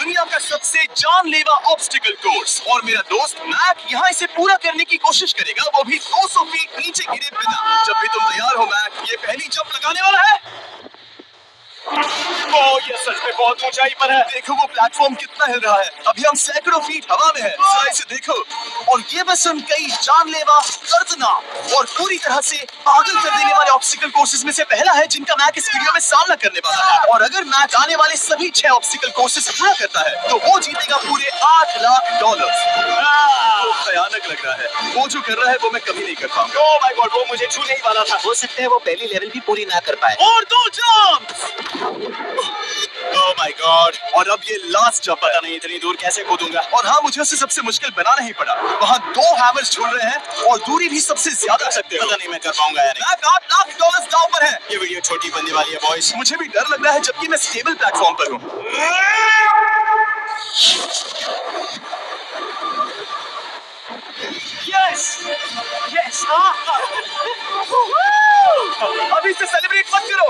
दुनिया का सबसे जानलेवा ऑब्स्टिकल कोर्स और मेरा दोस्त मैक यहाँ इसे पूरा करने की कोशिश करेगा, वो भी 200 फीट नीचे गिरे बिना। जब भी तुम तैयार हो मैक, ये पहली जंप लगाने वाला है। ये सच में बहुत ऊंचाई पर है। देखो वो प्लेटफॉर्म कितना हिल रहा है। अभी हम सैकड़ों फीट हवा में हैं। जरा इसे देखो। और ये बस उन कई जानलेवा, दर्दनाक और पूरी तरह से पागल कर देने वाले ऑब्स्टिकल कोर्सेज में से पहला है जिनका मैक इस वीडियो में सामना करने वाला है। और अगर मैक आने वाले सभी 6 ऑब्स्टिकल कोर्सेज पूरा करता है तो वो जीतेगा पूरे $8 लाख। भयानक लग रहा है। वो जो कर रहा है वो मैं कभी नहीं कर पाऊंगा। ओह माय गॉड, वो मुझे छूने ही वाला था। हो सकता है वो पहली लेवल भी पूरी ना कर पाए। और 2 जंप। ओह माय गॉड, और अब ये लास्ट जंप। पता नहीं इतनी दूर कैसे कूदूंगा। और हाँ, मुझे उसे सबसे मुश्किल बनाना ही पड़ा। वहाँ 2 हैमर्स झूल रहे हैं और दूरी भी सबसे ज्यादा सकते हो। पता नहीं मैं कर पाऊंगा या नहीं। $8 लाख दांव पर है। ये वीडियो छोटी बनने वाली है बॉयज। मुझे भी डर लग रहा है जबकि मैं स्टेबल प्लेटफॉर्म पर हूँ। यस यस, अभी से सेलिब्रेट मत करो।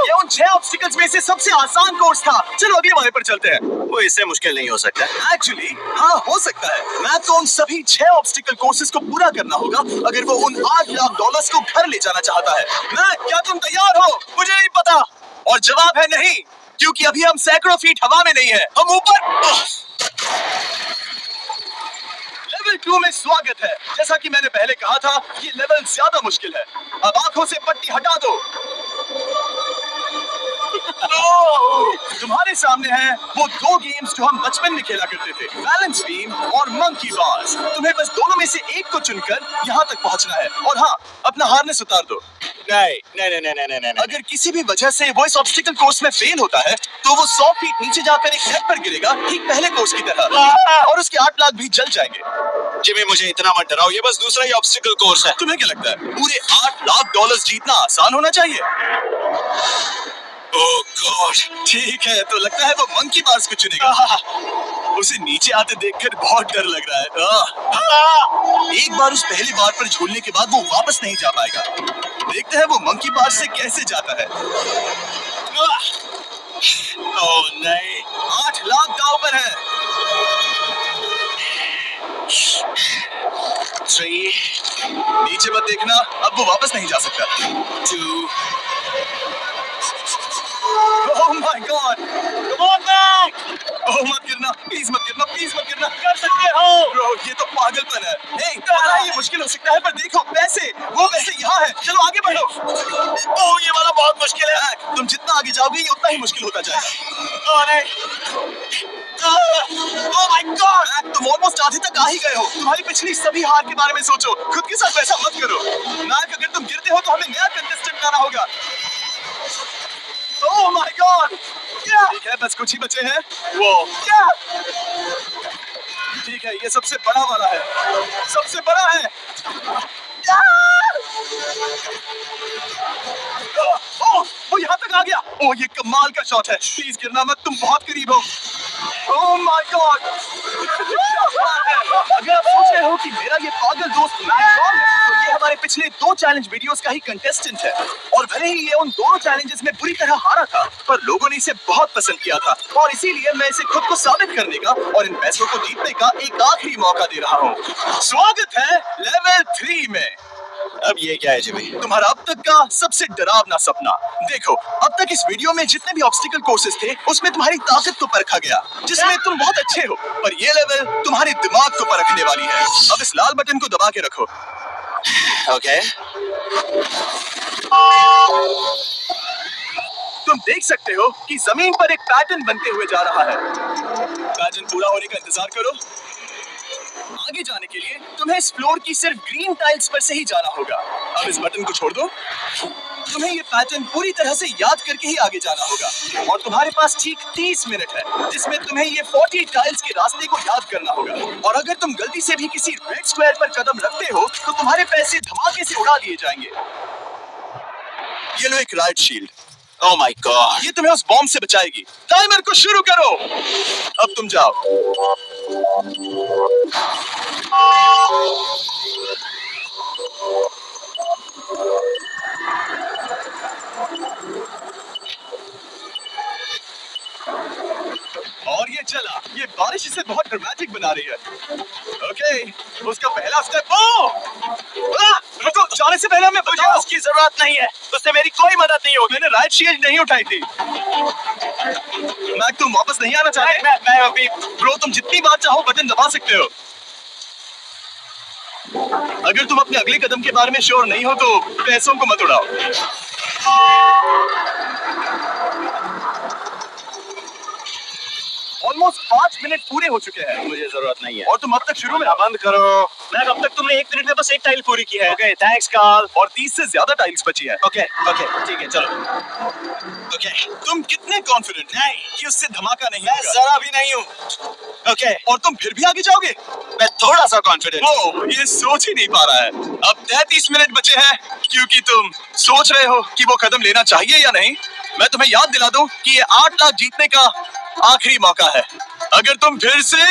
ये उन 6 ऑब्स्टिकल्स में से सबसे आसान कोर्स था। चलो अगले वाले पर चलते हैं। वो इससे मुश्किल नहीं हो सकता। एक्चुअली हाँ, हो सकता है। मैं तो उन सभी 6 ऑब्स्टिकल कोर्सेज को पूरा करना होगा अगर वो उन $8 लाख को घर ले जाना चाहता है। मैं, क्या तुम तैयार हो? मुझे नहीं पता। और जवाब है नहीं, क्योंकि अभी हम सैकड़ों फीट हवा में नहीं है, हम ऊपर। लेवल 2 में स्वागत है। जैसा कि मैंने पहले कहा था, ये लेवल ज्यादा मुश्किल है। अब आंखों से पट्टी हटा दो। तुम्हारे सामने हैं वो 2 गेम्स जो हम बचपन में खेला करते थे, बैलेंस बीम और मंकी बार्स। तुम्हें बस दोनों में से एक को चुनकर यहाँ तक पहुँचना है। और हाँ, अपना हार्नेस उतार दो। नहीं। अगर किसी भी वजह से वो इस ऑब्स्टिकल कोर्स में फेल होता है तो वो 100 फीट नीचे जाकर एक ट्रैक पर गिरेगा, ठीक पहले कोर्स की तरह, और उसके 8 लाख भी जल जाएंगे। जिमी मुझे इतना मत डराओ, ये बस दूसरा ही ऑब्स्टिकल कोर्स है। तुम्हें क्या लगता है पूरे $8 लाख जीतना आसान होना चाहिए? ओह गॉड, ठीक है, तो लगता है वो मंकी बार्स को चुनेगा। उसे नीचे आते देखकर बहुत डर लग रहा है। एक बार उस पहली बार पर झूलने के बाद वो वापस नहीं जा पाएगा। देखते हैं वो मंकी बार्स से कैसे जाता है। ओह नहीं, 8 लाख दांव पर है। 3, नीचे मत देखना, अब वो वापस नहीं जा सकता। 2, oh my god, come on Mac. Oh मत गिरना, प्लीज मत गिरना, प्लीज मत गिरना। कर सकते हो ब्रो, ये तो पागलपन है। हे, पता है ये मुश्किल हो सकता है, पर देखो पैसे, वो पैसे यहाँ है। चलो आगे बढ़ो। ओह ये वाला बहुत मुश्किल है। मैक, तुम जितना आगे जाओगे ये उतना ही मुश्किल होता जाएगा। ओह नहीं, ओह माय गॉड, मैक, तुम ऑलमोस्ट आधे तक आ ही गए हो। तुम्हारी पिछली सभी हार के बारे में सोचो, खुद के साथ वैसा मत करो। मैक, अगर तुम गिरते हो तो हमें नया कंटेस्टेंट लाना होगा। ओह माय गॉड, ठीक है, बस कुछ ही बचे हैं। वो क्या? ठीक है, ये सबसे बड़ा वाला है, सबसे बड़ा है। वो यहाँ तक आ गया। ओह ये कमाल का शॉट है, प्लीज गिरना मत, तुम बहुत करीब हो। ओह माय गॉड, अगर आप सोच रहे हो कि मेरा ये पागल दोस्त मैक कौन है, तो ये हमारे पिछले 2 चैलेंज वीडियोस का ही कंटेस्टेंट है। और भले ही ये उन दोनों चैलेंजेस में बुरी तरह हारा था, पर लोगों ने इसे बहुत पसंद किया था और इसीलिए मैं इसे खुद को साबित करने का और इन पैसों को जीतने का एक आखिरी मौका दे रहा हूँ। स्वागत है लेवल 3 में। अब ये क्या है जिमी? तुम्हारा अब तक का सबसे डरावना सपना। देखो, अब तक इस वीडियो में जितने भी ऑब्स्टिकल कोर्सेज थे उसमें तुम्हारी ताकत को परखा गया, जिसमें तुम बहुत अच्छे हो, पर ये लेवल तुम्हारे दिमाग को परखने वाली है। अब इस लाल बटन को दबा के रखो। ओके, तुम देख सकते हो कि जमीन पर एक पैटर्न बनते हुए जा रहा है। पैटर्न पूरा होने का इंतजार करो। आगे जाने के लिए तुम्हें इस फ्लोर की सिर्फ ग्रीन टाइल्स पर से ही जाना होगा। अब इस बटन को छोड़ दो। तुम्हें ये पैटर्न पूरी तरह से याद करके ही आगे जाना होगा और तुम्हारे पास ठीक 30 मिनट है जिसमें तुम्हें ये 40 टाइल्स के रास्ते को याद करना होगा। और अगर तुम गलती से भी किसी रेड स्क्वायर पर कदम रखते हो तो तुम्हारे पैसे धमाके से उड़ा लिए जाएंगे। ये लो एक right shield. Oh my God, ये तुम्हें उस बॉम्ब से बचाएगी। टाइमर को शुरू करो। अब तुम जाओ। और ये चला। ये बारिश इसे बहुत ड्रामेटिक बना रही है। ओके, उसका पहला स्टेप। रुको, जाने से पहले हमें मुझे उसकी जरूरत नहीं है, उससे मेरी कोई मदद नहीं होगी। मैंने राइट शील्ड नहीं उठाई थी। मैक, तुम वापस नहीं आना चाहते? मैं अभी ब्रो, तुम जितनी बार चाहो बटन दबा सकते हो। अगर तुम अपने अगले कदम के बारे में श्योर नहीं हो तो पैसों को मत उड़ाओ। ऑलमोस्ट 5 मिनट पूरे हो चुके हैं मुझे जरूरत नहीं है। और तुम अब तक शुरू में बंद करो। मैं अब तक तुमने 1 मिनट में बस एक टाइल पूरी की है। Okay, thanks Carl. और 30 से ज्यादा टाइल्स बची हैं। ओके ठीक है, चलो। ओके, तुम कितने कॉन्फिडेंट हैं कि उससे धमाका नहीं मैं होगा? जरा भी नहीं हूँ। ओके, और तुम फिर भी आगे जाओगे? मैं थोड़ा सा कॉन्फिडेंट। वो ये सोच ही नहीं पा रहा है। अब 33 मिनट बचे हैं क्योंकि तुम सोच रहे हो कि वो कदम लेना चाहिए या नहीं। मैं तुम्हें याद दिला दूं कि ये 8 लाख जीतने का आखिरी मौका है। अगर तुम फिर से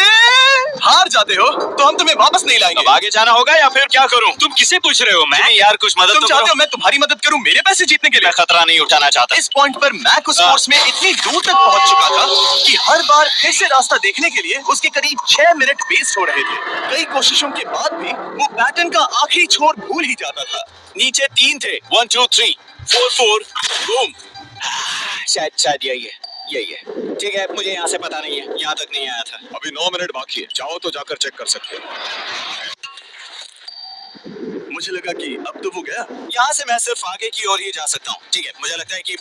हार जाते हो तो हम तुम्हें वापस नहीं लाएंगे। अब आगे जाना होगा या फिर क्या करूं? तुम किसे पूछ रहे हो? मैं यार कुछ मदद तुम तो चाहते करो। हो मैं तुम्हारी मदद करूं मेरे पैसे जीतने के लिए? मैं खतरा नहीं उठाना चाहता। इस पॉइंट पर मैक उस कोर्स में इतनी दूर तक पहुंच चुका था कि हर बार फिर से रास्ता देखने के लिए उसके करीब 6 मिनट वेस्ट हो रहे थे। कई कोशिशों के बाद भी वो पैटर्न का आखिरी छोर भूल ही जाता था। नीचे 3 थे। 1 2 3 4 4 बूम। शायद यही है। ठीक है, मुझे यहाँ से पता नहीं है, यहाँ तक नहीं आया था। अभी 9 मिनट बाकी है, चाहो तो जाकर चेक कर सकते हो। मुझे लगा कि अब तो वो गया। यहाँ से मैं सिर्फ आगे की ओर ही जा सकता हूँ। ठीक है, मुझे लगता है कि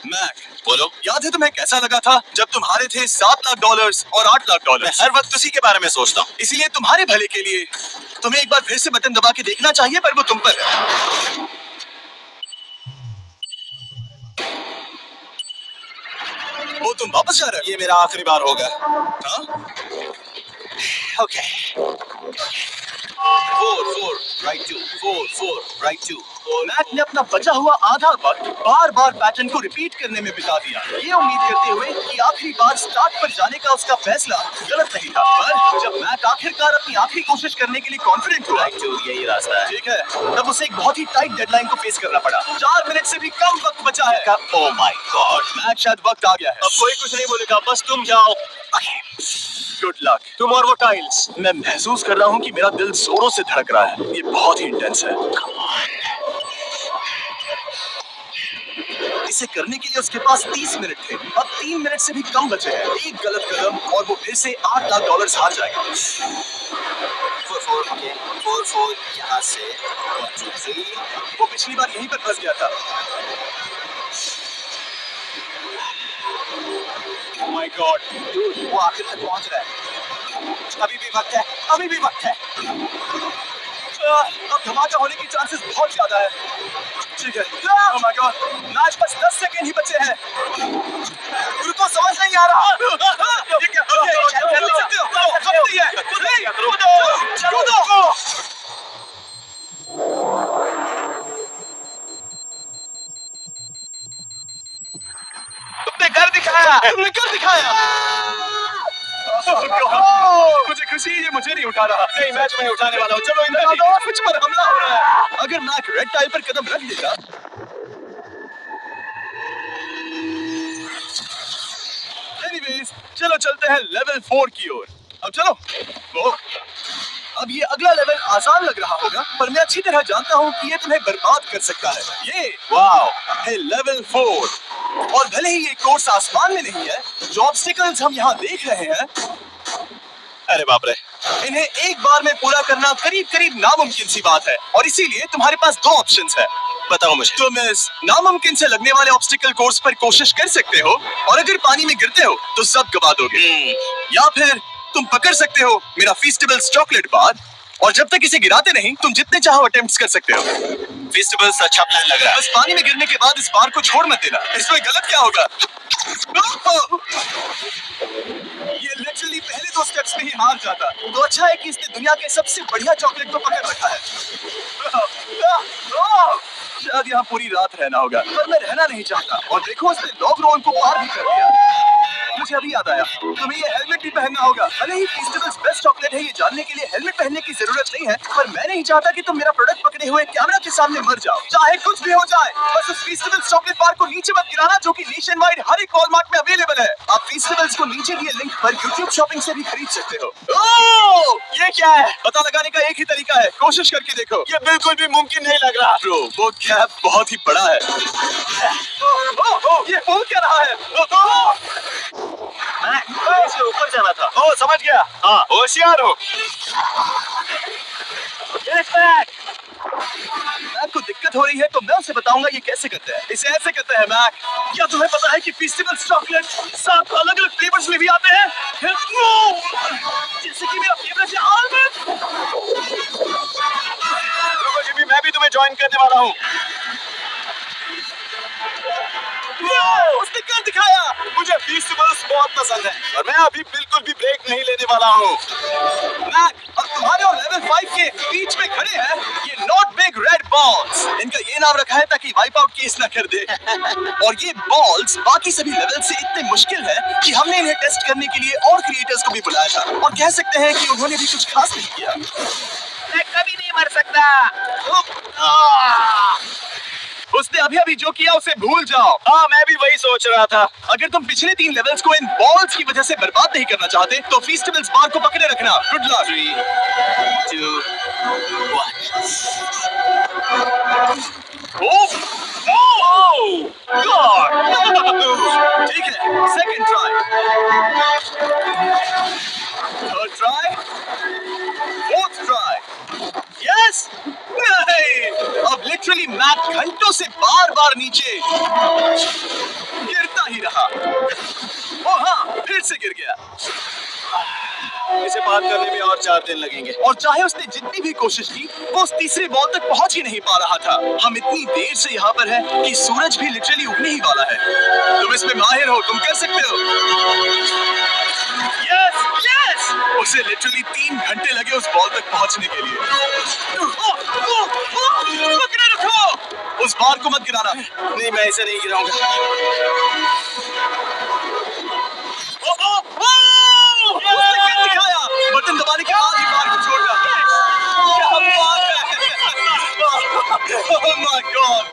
मैक, बोलो। याद है तुम्हें कैसा लगा था जब तुम हारे थे $7 लाख और $8 लाख? मैं हर वक्त उसी के बारे में सोचता हूँ। इसीलिए तुम्हारे भले के लिए तुम्हें एक बार फिर से बटन दबा के देखना चाहिए, पर वो तुम पर है। वो तुम वापस जा रहे हो? ये मेरा आखिरी बार होगा। हाँ? ओके। 4 4 right 2 4 4 right 2। मैक ने अपना बचा हुआ आधा वक्त बार बार पैटर्न को रिपीट करने में बिता दिया, ये उम्मीद करते हुए कि आखिरी बार स्टार्ट पर जाने का उसका फैसला गलत नहीं था। पर जब मैक आखिरकार अपनी आखिरी कोशिश करने के लिए कॉन्फिडेंट हुआ, राइट 2 यही रास्ता है। ठीक है, तब उसे एक बहुत ही टाइट डेडलाइन को फेस करना पड़ा। 4 मिनट से भी कम वक्त बचा है। ओह माय गॉड। मैक, शायद वक्त आ गया है। अब कोई कुछ नहीं बोलेगा, बस तुम जाओ। Good luck. तुम और वो टाइल्स। मैं महसूस कर रहा हूँ कि मेरा दिल जोरों से धड़क रहा है। ये बहुत ही इंटेंस है। इसे करने के लिए उसके पास 30 मिनट थे। अब 3 मिनट से भी कम बचे हैं। एक गलत कदम और वो फिर से $8 लाख हार जाएगा। 4 4 यहाँ से 1 2 3। वो पिछली बार यहीं पर फंस गया था। ओह माय गॉड, वो आखिर तक पहुंच रहा है। अभी भी वक्त है, अभी भी वक्त है। अब धमाका होने की चांसेस बहुत ज्यादा है। ठीक है। ओह माय गॉड, मैच बस 10 सेकंड ही बचे हैं। रुको, समझ नहीं आ रहा। ये क्या? कर सकते हो? नहीं है। कूदो। तुमने कर दिखाया। तुमने कर दिखाया। मुझे खुशी है, ये मुझे नहीं उठा रहा। नहीं, मैं तुम्हें उठाने वाला हूँ। चलो इधर दो, मुझ पर हमला हो रहा है। अगर मैक रेड टाइल पर कदम रख देगा, एनीवेज, चलो चलते हैं लेवल 4 की ओर। अब चलो। वो अब ये अगला लेवल आसान लग रहा होगा, पर मैं अच्छी तरह जानता हूँ कि ये तुम्हें बर्बाद कर सकता है। ये वाओ है लेवल 4। और भले ही ये कोर्स आसमान में नहीं है, जो ऑब्स्टिकल्स हम यहाँ देख रहे हैं, अरे बाप रे। इन्हें एक बार में पूरा करना करीब करीब नामुमकिन सी बात है। और इसीलिए तुम्हारे पास 2 ऑप्शंस है। बताओ मुझे। तुम इस नामुमकिन से लगने वाले ऑब्स्टिकल कोर्स पर कोशिश कर सकते हो, और अगर पानी में गिरते हो तो सब गवा दोगे। या फिर तुम पकड़ सकते हो मेरा फीस्टेबल्स चॉकलेट बार, और जब तक इसे गिराते नहीं तुम जितने चाहो अटेम्प्ट्स कर सकते हो। फेस्टिवल्स अच्छा प्लान लग रहा है। बस पानी में गिरने के बाद इस बार को छोड़ मत देना। इसमें गलत क्या होगा? ये लिटरली पहले 2 स्टेप्स में ही हार जाता। तो अच्छा है कि इसने दुनिया के सबसे बढ़िया चॉकलेट को पकड़ रखा है। शायद यहाँ पूरी रात रहना होगा, पर मैं रहना नहीं चाहता। और देखो, उसने लॉग रोल को पार भी कर दिया। मुझे अभी याद आया, तुम्हें ये हेलमेट भी पहनना होगा। भले ही फीस्टेबल्स बेस्ट चॉकलेट है ये जानने के लिए हेलमेट पहनने की जरूरत नहीं है, पर मैं नहीं चाहता कि तुम मेरा प्रोडक्ट पकड़े हुए कैमरा के सामने मर जाओ। चाहे कुछ भी हो जाए, बस उस फीस्टेबल्स चॉकलेट बार को नीचे मत गिराना, जो कि नेशन वाइड हर एक वॉलमार्ट में अवेलेबल है। आप फीस्टेबल्स को नीचे दिए लिंक पर यूट्यूब शॉपिंग से भी खरीद सकते हो। ओह, ये क्या है? पता लगाने का एक ही तरीका है, कोशिश करके देखो। ये बिल्कुल भी मुमकिन नहीं लग रहा। ब्रो, वो गैप बहुत ही बड़ा है। ये बोल क्या रहा है? इसे ऊपर जाना था। ओह, समझ गया। हाँ, होशियार हो। मैक को दिक्कत हो रही है तो मैं उसे बताऊंगा ये कैसे करते हैं। इसे ऐसे करते हैं मैक। क्या तुम्हें पता है कि फीस्टेबल्स चॉकलेट 7 अलग अलग फ्लेवर्स में भी आते हैं? जैसे कि मेरा फेवरेट है आलमंड। रुको जिमी, मैं भी तुम्हें ज्वाइन करने वाला हूँ। उसने कर दिखाया। मुझे फीस्टेबल्स बहुत पसंद है और मैं अभी बिल्कुल भी ब्रेक नहीं लेने वाला हूँ। मैक, अब तुम्हारे और लेवल 5 के बीच में खड़े हैं ये नॉट बिग रेड बॉल्स। इनका ये नाम रखा है ताकि वाइप आउट केस ना कर दे। और ये बॉल्स बाकी सभी लेवल से इतने मुश्किल है कि हमने इन्हें टेस्ट करने के लिए और क्रिएटर्स को भी बुलाया था, और कह सकते हैं कि उन्होंने भी कुछ खास नहीं किया। मैं कभी नहीं मर सकता। उसने अभी अभी जो किया उसे भूल जाओ। हाँ, मैं भी वही सोच रहा था। अगर तुम पिछले 3 लेवल्स को इन बॉल्स की वजह से बर्बाद नहीं करना चाहते तो फीस्टेबल्स बार को पकड़े रखना। Good luck. 3, 2, 1। ठीक है, second try, third try, fourth try. Yes, नहीं, अब लिटरली मैक घंटों से बार बार नीचे गिरता ही रहा। ओ हाँ, फिर से गिर गया। इसे पार करने में और 4 दिन लगेंगे। और चाहे उसने जितनी भी कोशिश की, वो उस तीसरे बॉल तक पहुंच ही नहीं पा रहा था। हम इतनी देर से यहाँ पर हैं कि सूरज भी लिटरली उगने ही वाला है। तुम इसमें माहिर हो, तुम कर सकते हो। Yes, yes! उसे लिटरली 3 घंटे लगे उस बॉल तक पहुंचने के लिए। पकड़े रखो, उस बार को मत गिराना। नहीं, मैं इसे नहीं गिराऊंगा। उसने कर दिखाया। बटन दबाने के बाद ही बार को छोड़ना। क्या बात है! Oh my God!